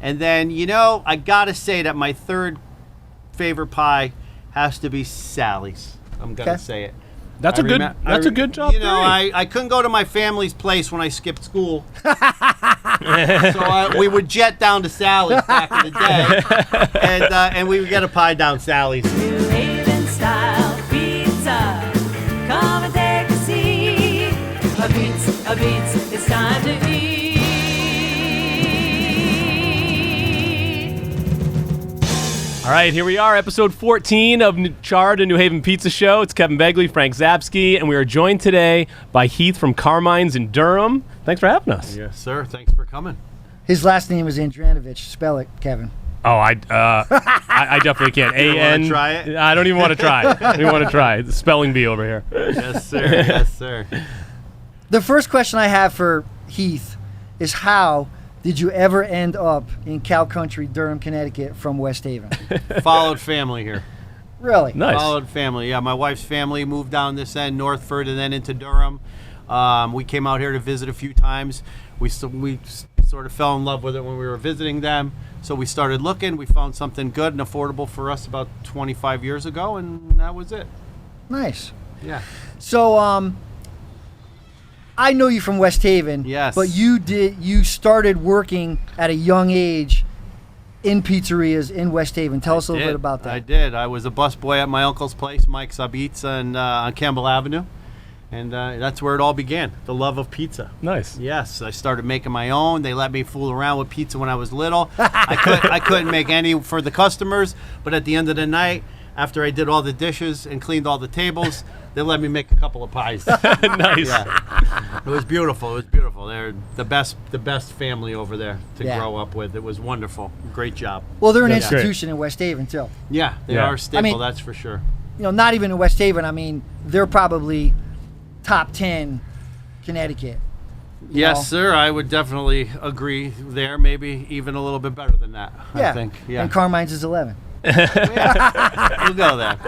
And then, you know, I got to say that my third favorite pie has to be Sally's. I'm going to say it. That's a good job. You know, I couldn't go to my family's place when I skipped school. So we would jet down to Sally's back in the day. And we would get a pie down Sally's. New Haven style pizza. Come and take a seat. A pizza, it's time to eat. All right, here we are, episode 14 of Charred, a New Haven Pizza Show. It's Kevin Begley, Frank Zapsky, and we are joined today by Heath from Carmines in Durham. Thanks for having us. Yes, sir. Thanks for coming. His last name is Andrianovich. Spell it, Kevin. Oh, I definitely can't. A-N. Try it? I don't even want to try. I don't even want to try. The spelling bee over here. Yes, sir. Yes, sir. The first question I have for Heath is how did you ever end up in cow country, Durham, Connecticut from West Haven? Followed family here. Really? Nice. Followed family. Yeah, my wife's family moved down this end, Northford, and then into Durham. We came out here to visit a few times. We sort of fell in love with it when we were visiting them. So we started looking. We found something good and affordable for us about 25 years ago, and that was it. Nice. Yeah. So, I know you from West Haven. Yes. But you started working at a young age in pizzerias in West Haven. Tell us a little bit about that. I did. I was a busboy at my uncle's place, Mike's Pizza, and on Campbell Avenue. And that's where it all began, the love of pizza. Nice. Yes, I started making my own. They let me fool around with pizza when I was little. I couldn't make any for the customers, but at the end of the night, after I did all the dishes and cleaned all the tables, they let me make a couple of pies. Nice. Yeah. It was beautiful. It was beautiful. They're the best family over there to grow up with. It was wonderful. Great job. Well, they're an That's institution in West Haven, too. Yeah, they are a staple, that's for sure. You know, not even in West Haven. I mean, they're probably top 10 Connecticut. Yes, sir. I would definitely agree there. Maybe even a little bit better than that, I think. Yeah. And Carmines is 11. Yeah. We'll go there.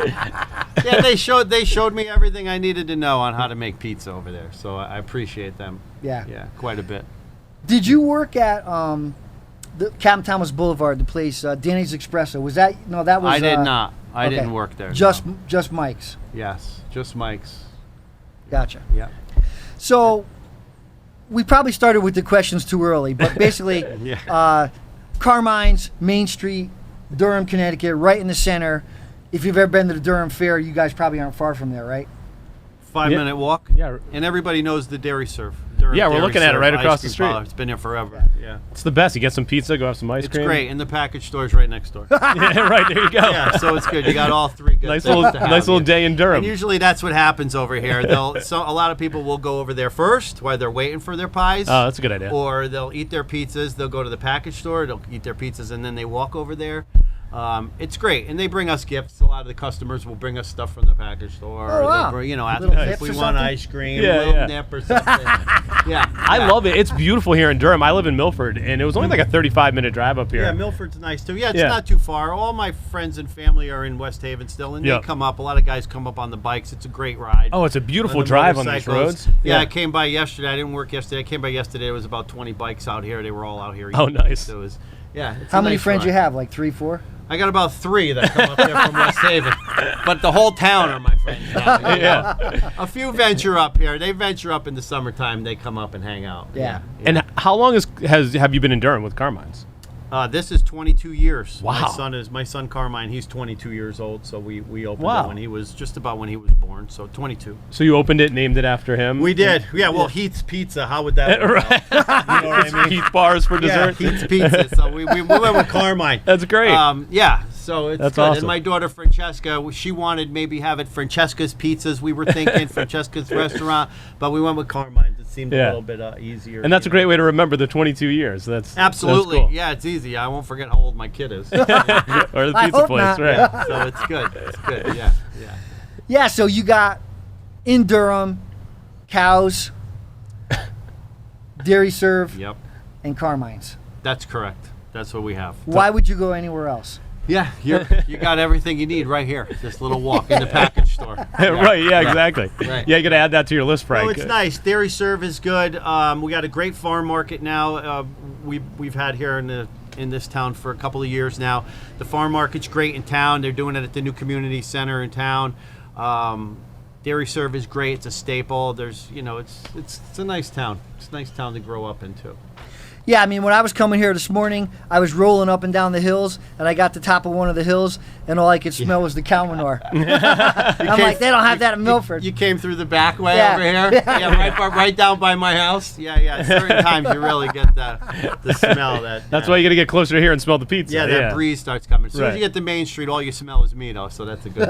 Yeah, they showed me everything I needed to know on how to make pizza over there. So I appreciate them. Yeah. Yeah, quite a bit. Did you work at the Captain Thomas Boulevard, the place, Danny's Espresso? Was that, no, that was... I did not. I okay. didn't work there. Just no. Mike's. Yes, just Mike's. Gotcha. Yeah. So we probably started with the questions too early, but basically, Carmines, Main Street, Durham, Connecticut, right in the center. If you've ever been to the Durham Fair, you guys probably aren't far from there, right? 5-minute walk. Yeah. And everybody knoes the Dairy Serve. Durham Yeah, we're Dairy looking at it Serve right ice across the cream street. parlor. It's been here forever. Yeah. It's the best. You get some pizza, go have some ice It's cream. great. And the package store's right next door. Yeah, right, there you go. Yeah, so it's good. You got all three good Nice things little, to have. nice little day in Durham. And usually that's what happens over here. A lot of people will go over there first while they're waiting for their pies. Oh, that's a good idea. Or they'll eat their pizzas. They'll go to the package store. They'll eat their pizzas, and then they walk over there. It's great, and they bring us gifts. A lot of the customers will bring us stuff from the package store. Oh, wow. They'll bring, ask Little us if nips we or want something? ice cream, Yeah, a little yeah. nip or something. I love it. It's beautiful here in Durham. I live in Milford, and it was only like a 35-minute drive up here. Yeah, Milford's nice too. Yeah, it's Yeah. not too far. All my friends and family are in West Haven still, and Yep. they come up. A lot of guys come up on the bikes. It's a great ride. Oh, it's a beautiful the drive on these motorcycles. roads. Yeah, I came by yesterday. I didn't work yesterday. I came by yesterday. There was about 20 bikes out here. They were all out here. Oh, eating. nice. So it was, it's How a many nice friends ride. you have? Like 3, 4? I got about 3 that come up there from West Haven, but the whole town are my friends now. You know? Yeah. A few venture up here. They venture up in the summertime. They come up and hang out. Yeah. And how long have you been in Durham with Carmines? This is 22 years. Wow. My son Carmine. He's 22 years old. So we opened Wow. it when he was just about when he was born. So 22. So you opened it, named it after him? We did. Yeah. Well, Heath's Pizza. How would that work Right. out? You know what I mean? Heath bars for dessert. Yeah, Heath's Pizza. So we went with Carmine. That's great. Yeah. So it's That's good. awesome. And my daughter Francesca, she wanted maybe have it Francesca's Pizzas. We were thinking Francesca's Restaurant, but we went with Carmine's. It seemed a little bit easier. And that's a great way to remember the 22 years. That's Absolutely. That's cool. Yeah, it's easy. I won't forget how old my kid is. Or the I pizza hope place, not. right? Yeah, so it's good. It's good. Yeah. Yeah, so you got in Durham, cows, Dairy Serve, Yep. and Carmines. That's correct. That's what we have. Why would you go anywhere else? Yeah, you got everything you need right here. This little walk in the package store. Right, yeah, exactly. Right. Yeah, you got to add that to your list, Frank. Oh, it's nice. Dairy Serve is good. We got a great farm market now. We've had here in the in this town for a couple of years now. The farm market's great in town. They're doing it at the new community center in town. Dairy Serve is great. It's a staple. There's, it's a nice town. It's a nice town to grow up into. Yeah, I mean, when I was coming here this morning, I was rolling up and down the hills, and I got to the top of one of the hills, and all I could smell was the cow manure. I'm like, they don't have that in Milford. You came through the back way Yeah. over here? Yeah, right down by my house? Yeah. Certain times you really get the smell. That's why you got to get closer here and smell the pizza. Yeah, that breeze starts coming. As soon as Right. you get to Main Street, all you smell is me, though, so that's a good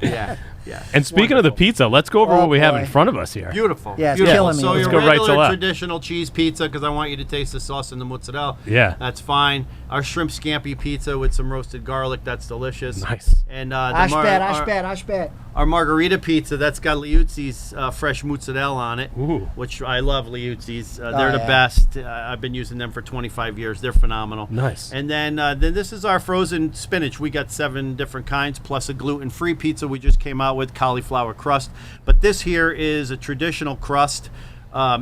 thing. Yeah. And speaking of the pizza, let's go over Oh, what we have in boy. front of us here. Beautiful. Yeah, it's Beautiful. killing me. So Let's your go right to regular left. traditional cheese pizza, because I want you to taste the sauce and the mozzarella. Yeah. That's fine. Our shrimp scampi pizza with some roasted garlic, that's delicious. Nice. And Ashbat. our margarita pizza, that's got Liuzzi's fresh mozzarella on it, Ooh. which I love Liuzzi's. They're the yeah. best. I've been using them for 25 years. They're phenomenal. Nice. And then this is our frozen spinach. We got 7 different kinds, plus a gluten-free pizza we just came out with, cauliflower crust. But this here is a traditional crust.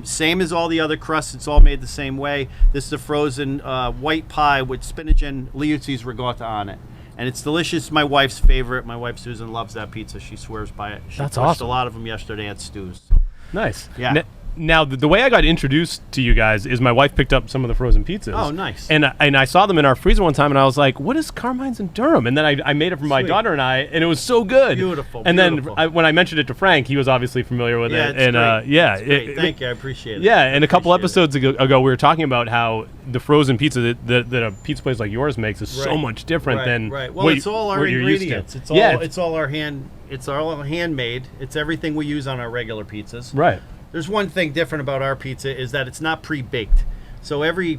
Same as all the other crusts. It's all made the same way. This is a frozen white pie with spinach and Liuzzi's ricotta on it. And it's delicious. My wife's favorite. My wife, Susan, loves that pizza. She swears by it. She That's pushed awesome. a lot of them yesterday at Stu's. So. Nice. Yeah. Now, the way I got introduced to you guys is my wife picked up some of the frozen pizzas. Oh, nice. And I saw them in our freezer one time, and I was like, what is Carmines in Durham? And then I made it for my Sweet. daughter and I, and it was so good. Beautiful, And beautiful. then when I mentioned it to Frank, he was obviously familiar with Yeah, it. it's And great. yeah. It's great. Thank you. I appreciate it. Yeah, and a couple Appreciate it. episodes ago, we were talking about how the frozen pizza that a pizza place like yours makes is so Right. much different Right, than right. Well, what it's all our what you're used to. ingredients. It's all it's all handmade. It's everything we use on our regular pizzas. Right. There's one thing different about our pizza is that it's not pre-baked. So every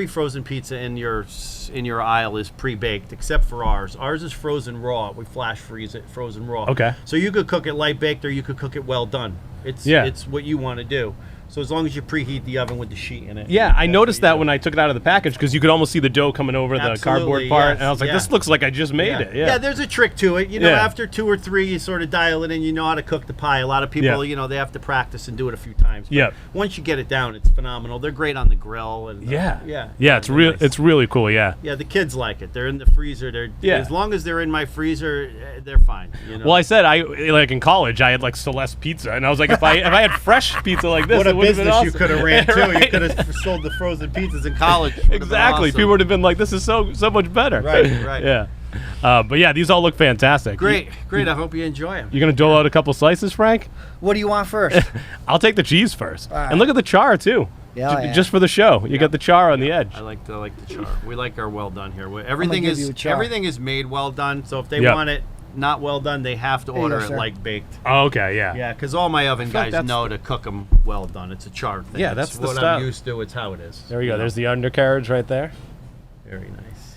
frozen pizza in your aisle is pre-baked except for ours. Ours is frozen raw. We flash freeze it frozen raw. Okay. So you could cook it light baked or you could cook it well done. It's what you want to do. So as long as you preheat the oven with the sheet in it. Yeah, I that's noticed what you that do. when I took it out of the package because you could almost see the dough coming over the Absolutely, cardboard part, yes, and I was like, yeah. "This looks like I just made it." Yeah. There's a trick to it. Yeah. After 2 or 3, you sort of dial it in. You know how to cook the pie. A lot of people, Yeah. they have to practice and do it a few times. But Yep. once you get it down, it's phenomenal. They're great on the grill. And Yeah. yeah. It's they're real. nice. It's really cool. Yeah. Yeah, the kids like it. They're in the freezer. As long as they're in my freezer, they're fine. Well, I said like in college I had like Celeste pizza, and I was like, if I had fresh pizza like this, what it a would have been business awesome. you could have ran too. Right. You could have sold the frozen pizzas in college. Would've been Exactly. awesome. People would have been like, "This is so much better." Right. Yeah. But yeah, these all look fantastic. Great. I hope you enjoy them. You gonna dole out a couple slices, Frank? What do you want first? I'll take the cheese first. All right. And look at the char too. Yeah, yeah. Just for the show, you got the char on the edge. I like the char. We like our well done here. Everything give you a char. everything is made well done. So if they Yep. want it not well done, they have to you order go, it sir. like baked. Oh, okay, yeah. Yeah, because all my oven feel like guys that's know to cook them well done. It's a charred thing. Yeah, It's that's the what style. I'm used to. It's how it is. There we go. You know? There's the undercarriage right there. Very nice.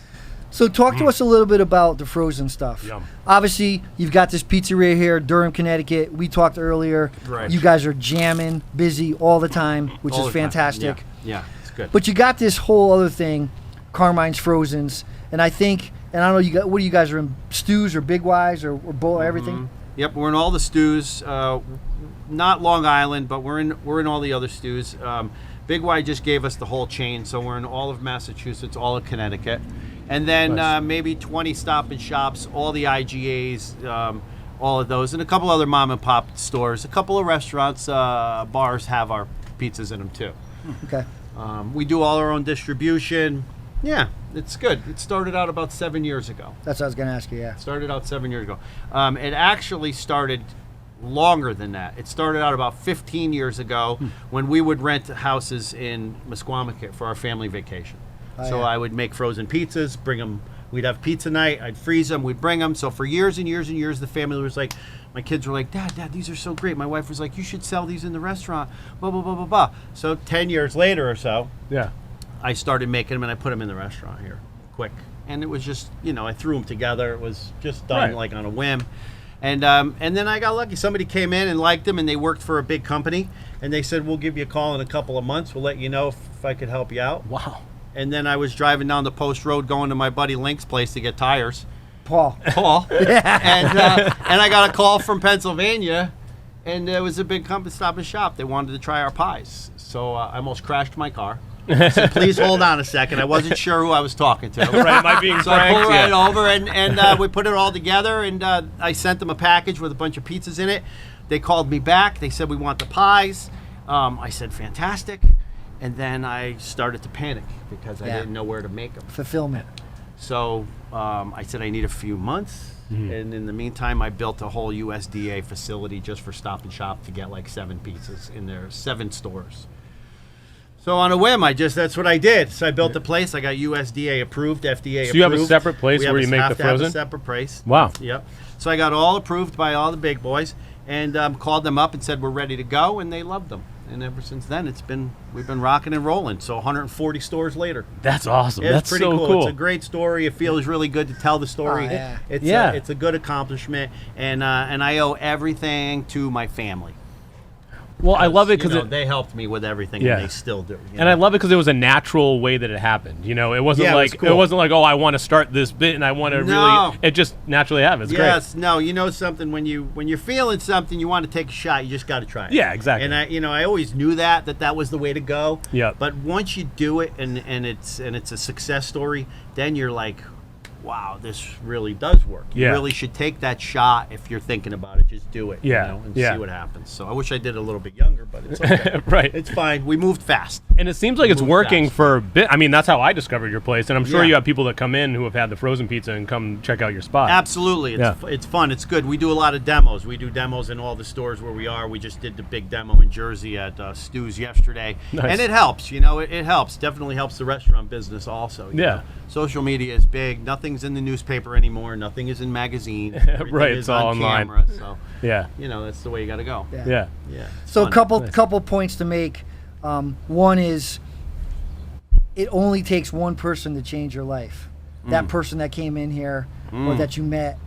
So talk to us a little bit about the frozen stuff. Yum. Obviously, you've got this pizzeria here, Durham, Connecticut. We talked earlier. Right. You guys are jamming, busy all the time, which All is the time. fantastic. Yeah, it's good. But you got this whole other thing, Carmines Frozens, and I think, and I don't know, what do you guys are in, stews or Big Y's or bowl, everything? Yep, we're in all the stews. Not Long Island, but we're in all the other stews. Big Y just gave us the whole chain, so we're in all of Massachusetts, all of Connecticut, and then Nice. maybe 20 Stop and Shops, all the IGAs, all of those, and a couple other mom and pop stores. A couple of restaurants, bars have our pizzas in them too. Okay. We do all our own distribution. Yeah, it's good. It started out about 7 years ago. That's what I was going to ask you, yeah. Started out 7 years ago. It actually started longer than that. It started out about 15 years ago when we would rent houses in Mesquamaket for our family vacation. So yeah. I would make frozen pizzas, bring them. We'd have pizza night. I'd freeze them. We'd bring them. So for years and years and years, the family was like, my kids were like, Dad, these are so great. My wife was like, you should sell these in the restaurant. Blah blah blah blah blah. So 10 years later or so, Yeah. I started making them and I put them in the restaurant here, quick. And it was just, I threw them together. It was just done Right. like on a whim. And then I got lucky. Somebody came in and liked them, and they worked for a big company. And they said, we'll give you a call in a couple of months. We'll let you know if I could help you out. Wow. And then I was driving down the Post Road going to my buddy Link's place to get tires. Paul. And I got a call from Pennsylvania, and it was a big company, Stop and Shop. They wanted to try our pies. So I almost crashed my car. I said, please hold on a second. I wasn't sure who I was talking to. Right, am I being So I pulled pranked? right over, and we put it all together, and I sent them a package with a bunch of pizzas in it. They called me back. They said, we want the pies. I said, fantastic. And then I started to panic because I didn't know where to make them. Fulfillment. So I said, I need a few months. And in the meantime, I built a whole USDA facility just for Stop and Shop to get like 7 pizzas in their 7 stores. So on a whim, that's what I did. So I built the place. I got USDA approved, FDA approved. So you have a separate place where you make the have to have frozen? a separate place. Wow. Yep. So I got all approved by all the big boys, and called them up and said we're ready to go, and they loved them. And ever since then, we've been rocking and rolling. So 140 stores later. That's awesome. It's That's pretty so cool. cool. It's a great story. It feels really good to tell the story. Oh, yeah. It's a good accomplishment, and I owe everything to my family. Well, I love it because they helped me with everything, Yeah. and they still do. and I love it because it was a natural way that it happened. You know, it wasn't Yeah, it was like cool. it wasn't like, oh, I want to start this bit and I want to No. really. It just naturally happened. It's Yes, no, you know something, when you're feeling something, you want to take a shot, you just got to try it. Yeah, exactly. And I always knew that was the way to go. Yep. But once you do it and it's a success story, then you're like, wow, this really does work. You Yeah. really should take that shot if you're thinking about it. Just do it. Yeah, And yeah. see what happens. So I wish I did it a little bit younger, but it's okay. great. Right. It's fine. We moved fast. And it seems like it's Move working fast. for a bit. I mean, that's how I discovered your place, and I'm sure Yeah. you have people that come in who have had the frozen pizza and come check out your spot. Absolutely. It's fun. It's good. We do a lot of demos. We do demos in all the stores where we are. We just did the big demo in Jersey at Stu's yesterday. Nice. And it helps. It helps. Definitely helps the restaurant business also. you Yeah. know. Social media is big. Nothing's in the newspaper anymore. Nothing is in magazines. Everything Right, is it's all on online. camera. So, Yeah. that's the way you got to go. Yeah. Yeah. it's So fun. couple points to make. One is, it only takes one person to change your life. That person that came in here or that you met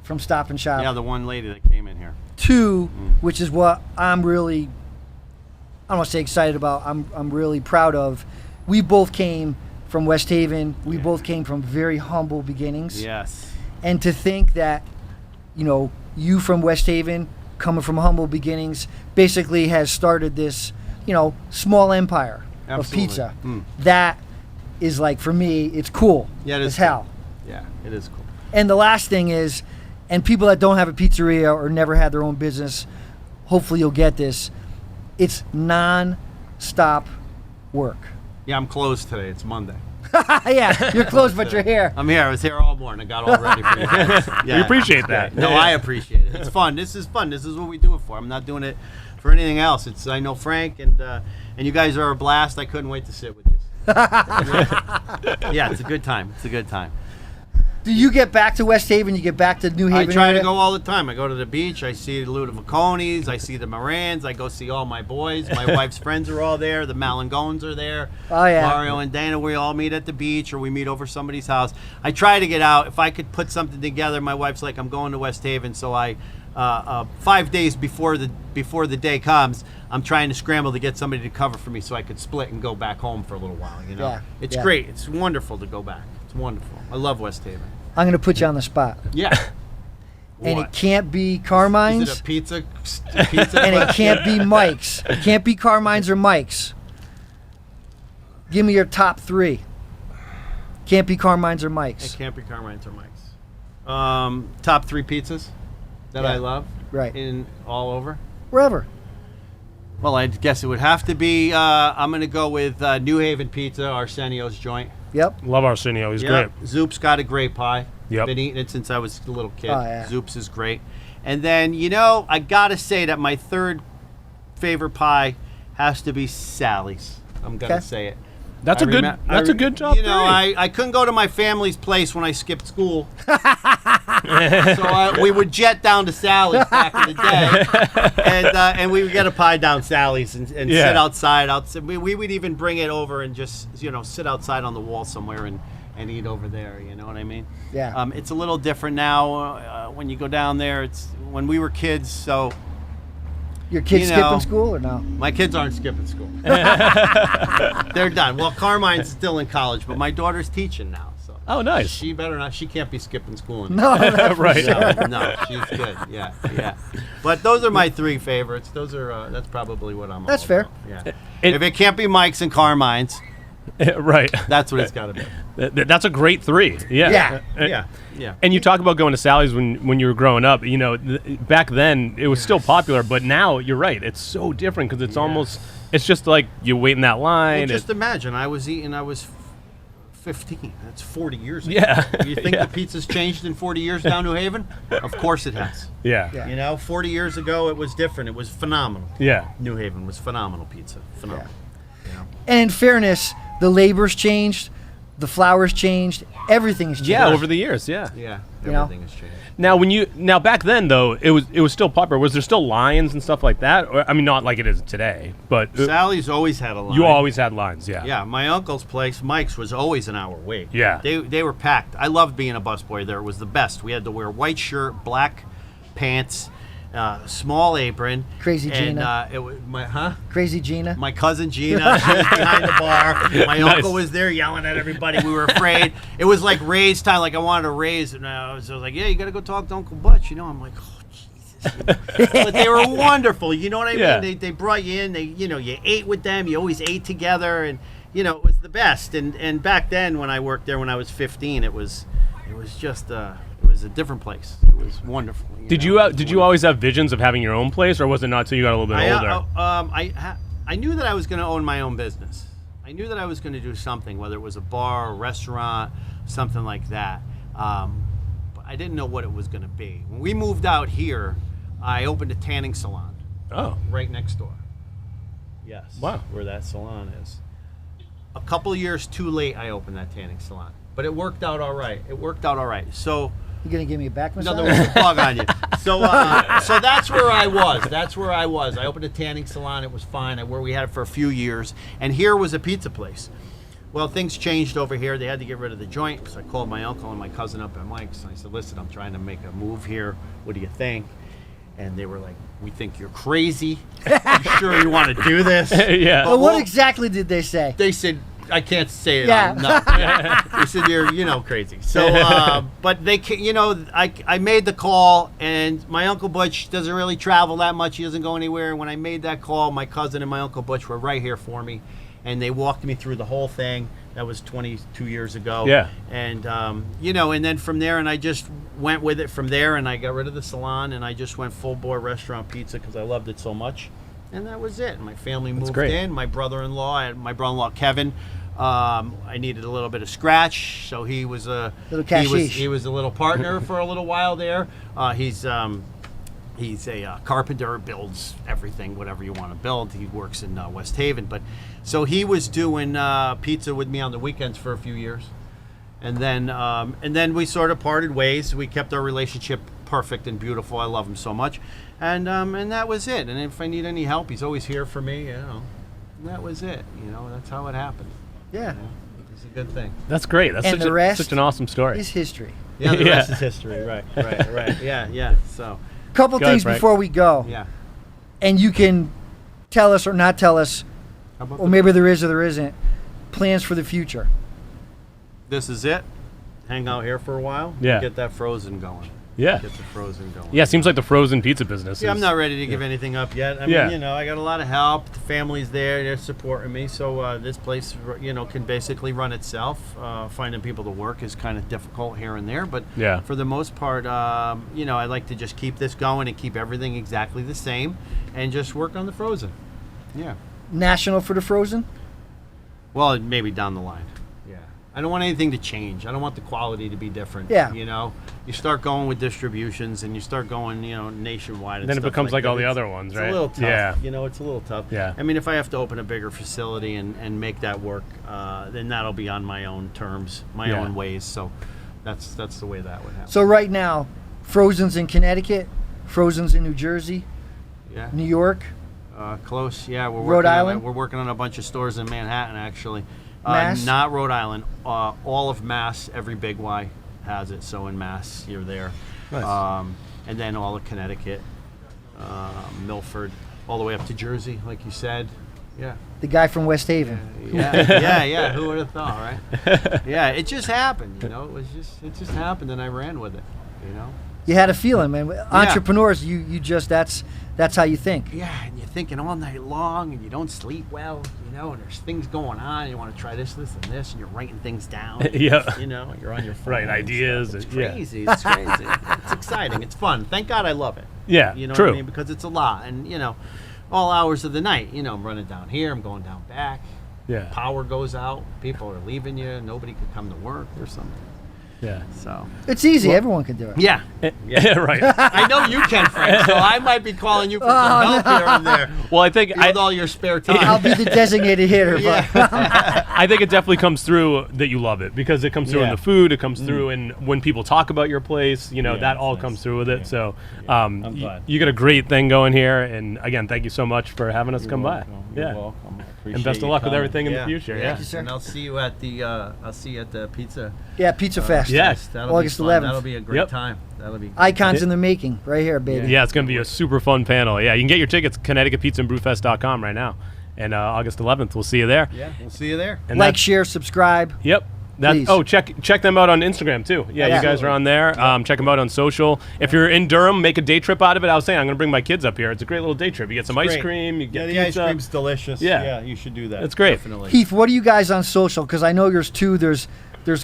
from Stop and Shop. Yeah, the one lady that came in here. 2, which is what I'm really, I don't want to say excited about, I'm really proud of. We both came from West Haven. We both came from very humble beginnings. Yes. And to think that, you from West Haven, coming from humble beginnings, basically has started this, small empire Absolutely. of pizza. That is, like, for me, it's cool Yeah, it as is hell. Yeah, it is cool. And the last thing is, and people that don't have a pizzeria or never had their own business, hopefully you'll get this, it's non-stop work. Yeah, I'm closed today. It's Monday. Yeah, you're close, but you're here. I'm here. I was here all morning. I got all ready for you guys. Yeah. We appreciate that. No, I appreciate it. It's fun. This is fun. This is what we do it for. I'm not doing it for anything else. I know Frank and you guys are a blast. I couldn't wait to sit with you. Yeah, it's a good time. It's a good time. Do you get back to West Haven? You get back to New Haven? I try area? to go all the time. I go to the beach. I see the Ludoviconis. I see the Morans. I go see all my boys. My wife's friends are all there. The Malangones are there. Oh, yeah. Mario and Dana, we all meet at the beach or we meet over somebody's house. I try to get out. If I could put something together, my wife's like, I'm going to West Haven. So 5 days before the day comes, I'm trying to scramble to get somebody to cover for me so I could split and go back home for a little while. Yeah, It's yeah. great. It's wonderful to go back. It's wonderful. I love West Haven. I'm going to put you on the spot. Yeah. And What? it can't be Carmines. Is it a pizza And it can't be Mike's. It can't be Carmines or Mike's. Give me your top 3. Can't be Carmines or It Mike's. can't be Carmines or Mike's. Top 3 pizzas that I Yeah. love. Right. In all over. Wherever. Well, I guess it would have to be. I'm going to go with New Haven Pizza, Arsenio's joint. Yep. Love Arsenio. He's Yep. great. Zoop's got a great pie. Yep. Been eating it since I was a little kid. Oh, yeah. Zoop's is great. And then, I got to say that my third favorite pie has to be Sally's. I'm going to Okay. say it. That's a good job. I couldn't go to my family's place when I skipped school. So we would jet down to Sally's back in the day, and we would get a pie down Sally's and Yeah. sit outside. We would even bring it over and just sit outside on the wall somewhere and eat over there. You know what I mean? Yeah. It's a little different now when you go down there. It's when we were kids, so. Your kids You know. skipping school or no? My kids aren't skipping school. They're done. Well, Carmine's still in college, but my daughter's teaching now. So Oh, nice. she better not. She can't be skipping school anymore. No, that's for Right. sure. No, she's good. Yeah. But those are my 3 favorites. Those are. That's probably what I'm. That's all fair. about. Yeah. It- If it can't be Mike's and Carmine's, Right. That's what it's got to be. That's a great 3. Yeah. Yeah. Yeah. And you talk about going to Sally's when you were growing up. You know, back then it was still popular, but now you're right. It's so different because it's almost, it's just like you wait in that line. Well, just imagine, I was 15. That's 40 years ago. Yeah. You think the pizza's changed in 40 years down New Haven? Of course it has. Yeah. Yeah. You know, 40 years ago it was different. It was phenomenal. Yeah. New Haven was phenomenal pizza. Phenomenal. You know? And in fairness, the labor's changed, the flour's changed, everything's changed. Yeah, over the years, yeah. Yeah. You know? Everything has changed. Now back then though, it was still popular. Was there still lines and stuff like that? Or, I mean, not like it is today, but Sally's always had a line. you always had lines, yeah. Yeah, my uncle's place, Mike's, was always an hour wait. Yeah. They were packed. I loved being a busboy there. It was the best. We had to wear white shirt, black pants, small apron. Crazy and, Gina. It was Crazy Gina. my cousin Gina, she was behind the bar. My uncle was there yelling at everybody. We were afraid. It was like raise time. Like I wanted to raise, and I was like, "Yeah, you got to go talk to Uncle Butch." You know, I'm like, "Oh Jesus!" You know? But they were wonderful. You know what I Yeah. mean? They brought you in. You ate with them. You always ate together, and it was the best. And back then, when I worked there, when I was 15, it was just it was a different place. It was wonderful. Did you always have visions of having your own place, or was it not till you got a little bit older? I knew that I was going to own my own business. I knew that I was going to do something, whether it was a bar, a restaurant, something like that. But I didn't know what it was going to be. When we moved out here, I opened a tanning salon Oh, right next door. Yes. Wow. Where that salon is. A couple of years too late, I opened that tanning salon. But it worked out all right. So You gonna give me a back massage? no, there was a plug on you. So that's where I was. I opened a tanning salon. It was fine. We had it for a few years. And here was a pizza place. Well, things changed over here. They had to get rid of the joint. So I called my uncle and my cousin up at Mike's. And I said, listen, I'm trying to make a move here. What do you think? And they were like, we think you're crazy. You sure you want to do this? yeah. Well, what exactly did they say? They said, I can't say it. Yeah. They said you're, crazy. So, but they, I made the call, and my Uncle Butch doesn't really travel that much. He doesn't go anywhere. When I made that call, my cousin and my Uncle Butch were right here for me, and they walked me through the whole thing. That was 22 years ago. Yeah. And, and then from there, and I just went with it from there, and I got rid of the salon, and I just went full bore restaurant pizza because I loved it so much. And that was it. My family moved great. in. My brother-in-law Kevin. I needed a little bit of scratch, so he was a Little cashish. he was a little partner for a little while there. He's a carpenter, builds everything, whatever you want to build. He works in West Haven, but so he was doing pizza with me on the weekends for a few years, and then we sort of parted ways. We kept our relationship perfect and beautiful. I love him so much, and that was it. And if I need any help, he's always here for me. And that was it. That's how it happened. Yeah. It's a good thing. That's great. That's And the rest such an awesome story. Is history. Yeah, the Yeah. rest is history. Right. Yeah. So, Couple Go ahead, things Frank. before we go, yeah. and you can tell us or not tell us, How about or maybe there is or there isn't, plans for the future. this is it? Hang out here for a while. Yeah. Get that frozen going. Yeah. Get the frozen going. Yeah, seems like the frozen pizza business. Yeah, I'm is- not ready to give anything up yet. I Yeah. mean, I got a lot of help. The family's there. They're supporting me. So this place, can basically run itself. Finding people to work is kind of difficult here and there. But Yeah. for the most part, I like to just keep this going and keep everything exactly the same and just work on the frozen. Yeah. National for the frozen? Well, maybe down the line. Yeah. I don't want anything to change. I don't want the quality to be different. Yeah. You start going with distributions and you start going, nationwide. And Then it stuff becomes like all the that. other ones, right? It's a little tough. Yeah. It's a little tough. Yeah. I mean, if I have to open a bigger facility and make that work, then that'll be on my own terms, my Yeah. own ways. So that's the way that would happen. So right now, Frozen's in Connecticut, Frozen's in New Jersey, Yeah. New York, Close. Yeah. Rhode Island? We're working on a bunch of stores in Manhattan, actually. Mass? Not Rhode Island. All of Mass, every big Y has it. So in Mass, you're there. Nice. And then all of Connecticut, Milford, all the way up to Jersey, like you said. Yeah. the guy from West Haven. Yeah. Who would have thought, right? Yeah, it just happened. It just happened, and I ran with it. You had a feeling, man. Entrepreneurs, you just that's how you think. Yeah, and you thinking all night long and you don't sleep well, you know, and there's things going on, and you want to try this, and this, and you're writing things down. Yeah. You know, you're on your phone. Writing and ideas stuff. It's and- yeah. crazy. It's crazy. It's exciting. It's fun. Thank God I love it. Yeah, You know true. what I mean? Because it's a lot. And, you know, all hours of the night, you know, I'm running down here, I'm going down back. Yeah. Power goes out. People are leaving you. Nobody can come to work or something. Yeah. So. It's easy. Everyone can do it. Yeah. Yeah, right. I know you can, Frank, so I might be calling you for some help here and there. Well, I think With all your spare time. I'll be the designated hitter. But I think it definitely comes through that you love it, because it comes through in Yeah. the food, it comes through in when people talk about your place, you know, Yeah, that it's all nice. comes through with it. Yeah. So I'm y- glad. you got a great thing going here, and again, thank you so much for having us come by. You're Yeah. welcome. I And appreciate best of you luck with coming. everything in the future. Yeah. Thank you, sir. And I'll see you at the pizza. yeah, Pizza Fest. Yes. That'll August be fun. 11th. That'll be a great Yep. time. That'll be Icons in the making, right here, baby. Yeah, it's going to be a super fun panel. Yeah, you can get your tickets at ConnecticutPizzaandBrewFest.com right now. And August 11th, we'll see you there. Yeah, we'll see you there. And Like, that's- share, subscribe. Yep. That, Please. oh, check them out on Instagram too. Yeah, you guys are on there. Check them out on social. If you're in Durham, make a day trip out of it. I was saying I'm going to bring my kids up here. It's a great little day trip. You get some ice Great. cream. You get Yeah, the ice pizza. cream's delicious. Yeah. you should do that. It's great. Definitely. Heath, what are you guys on social? Because I know there's two. There's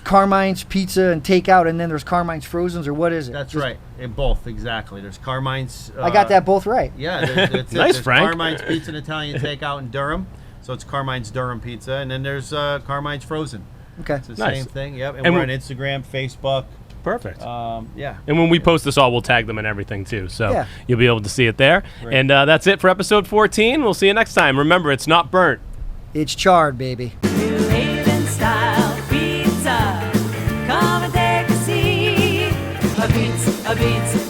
Carmines Pizza and Take-Out, and then there's Carmines Frozen's, or what is it? That's right. In both, exactly. There's Carmines. I got that both right. Yeah, that's Nice, there's Frank. Carmines Pizza Italian Take-Out in Durham. So it's Carmines Durham Pizza, and then there's Carmines Frozen. Okay. It's the Nice. same thing. Yep. And, And we're we- on Instagram, Facebook. Perfect. Yeah. And when we post this all, we'll tag them and everything too. So Yeah. you'll be able to see it there. Great. And that's it for episode 14. We'll see you next time. Remember, it's not burnt. It's charred, baby. New Haven style pizza. Come and take a seat. A pizza,